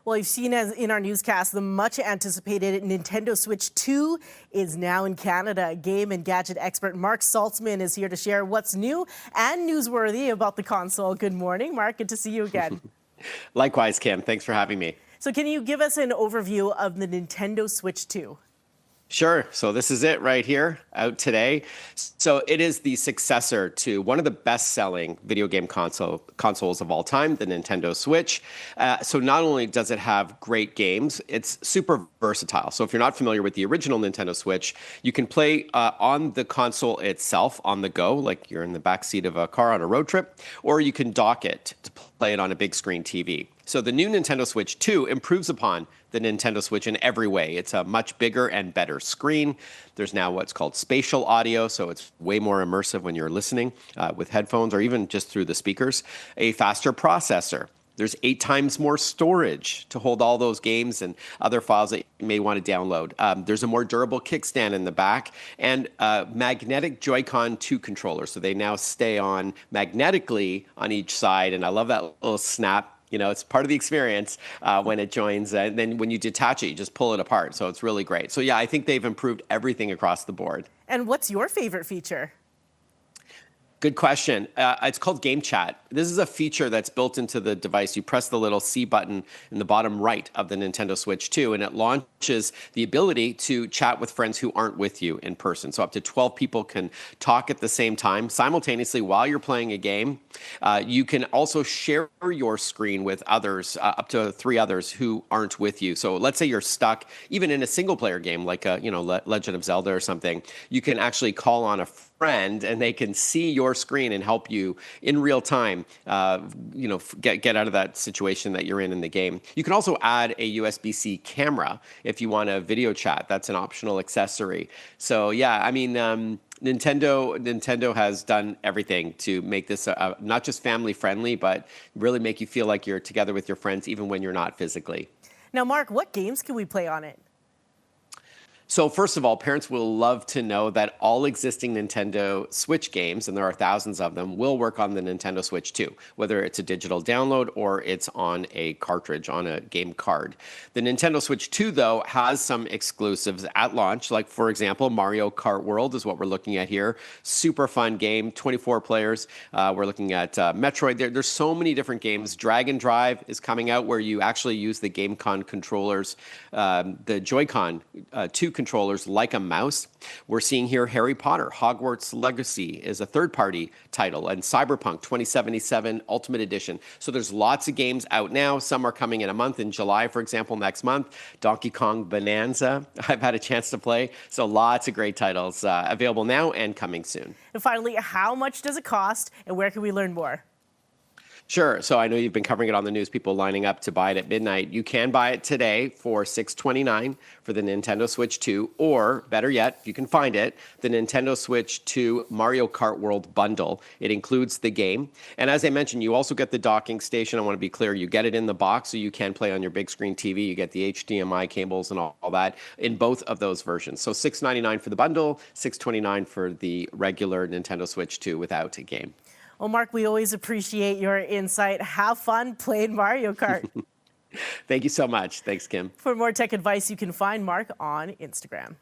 Well, you've seen as in our newscast, the much anticipated Nintendo Switch 2 is now in Canada. Game and gadget expert Marc Saltzman is here to share what's new and newsworthy about the console. Good morning, Marc. Good to see you again. Likewise, Kim. Thanks for having me. So can you give us an overview of the Nintendo Switch 2? Sure. So this is it right here, out today. So it is the successor to one of the best-selling video game consoles of all time, the Nintendo Switch. So not only does it have great games, it's super versatile. So if you're not familiar with the original Nintendo Switch, you can play on the console itself on the go, like you're in the backseat of a car on a road trip, or you can dock it to play it on a big screen TV. So the new Nintendo Switch 2 improves upon the Nintendo Switch in every way. It's a much bigger and better screen. There's now what's called spatial audio, so it's way more immersive when you're listening with headphones or even just through the speakers. A faster processor. There's 8 times more storage to hold all those games and other files that you may want to download. There's a more durable kickstand in the back and magnetic Joy-Con 2 controllers. So they now stay on magnetically on each side. And I love that little snap. You know, it's part of the experience when it joins. And then when you detach it, you just pull it apart. So it's really great. So yeah, I think they've improved everything across the board. And what's your favorite feature? Good question. It's called Game Chat. This is a feature that's built into the device. You press the little C button in the bottom right of the Nintendo Switch 2, and it launches the ability to chat with friends who aren't with you in person. So up to 12 people can talk at the same time, simultaneously while you're playing a game. You can also share your screen with others, up to 3 others who aren't with you. So let's say you're stuck, even in a single-player game like Legend of Zelda or something. You can actually call on a friend and they can see your screen and help you in real time get out of that situation that you're in the game. You can also add a USB-C camera if you want a video chat. That's an optional accessory. So yeah, I mean, Nintendo has done everything to make this not just family friendly, but really make you feel like you're together with your friends even when you're not physically. Now, Marc, what games can we play on it? So first of all, parents will love to know that all existing Nintendo Switch games, and there are thousands of them, will work on the Nintendo Switch 2, whether it's a digital download or it's on a cartridge, on a game card. The Nintendo Switch 2, though, has some exclusives at launch, like, for example, Mario Kart World is what we're looking at here. Super fun game, 24 players. We're looking at Metroid. There's so many different games. Dragon Drive is coming out where you actually use the GameCon controllers, the Joy-Con 2 controllers like a mouse. We're seeing here Harry Potter, Hogwarts Legacy is a third-party title, and Cyberpunk 2077 Ultimate Edition. So there's lots of games out now. Some are coming in a month, in July, for example, next month. Donkey Kong Bonanza, I've had a chance to play. So lots of great titles available now and coming soon. And finally, how much does it cost and where can we learn more? Sure. So I know you've been covering it on the news, people lining up to buy it at midnight. You can buy it today for $629 for the Nintendo Switch 2, or better yet, you can find it, the Nintendo Switch 2 Mario Kart World bundle. It includes the game. And as I mentioned, you also get the docking station. I want to be clear, you get it in the box so you can play on your big screen TV. You get the HDMI cables and all that in both of those versions. So $699 for the bundle, $629 for the regular Nintendo Switch 2 without a game. Well, Marc, we always appreciate your insight. Have fun playing Mario Kart. Thank you so much. Thanks, Kim. For more tech advice, you can find Marc on Instagram.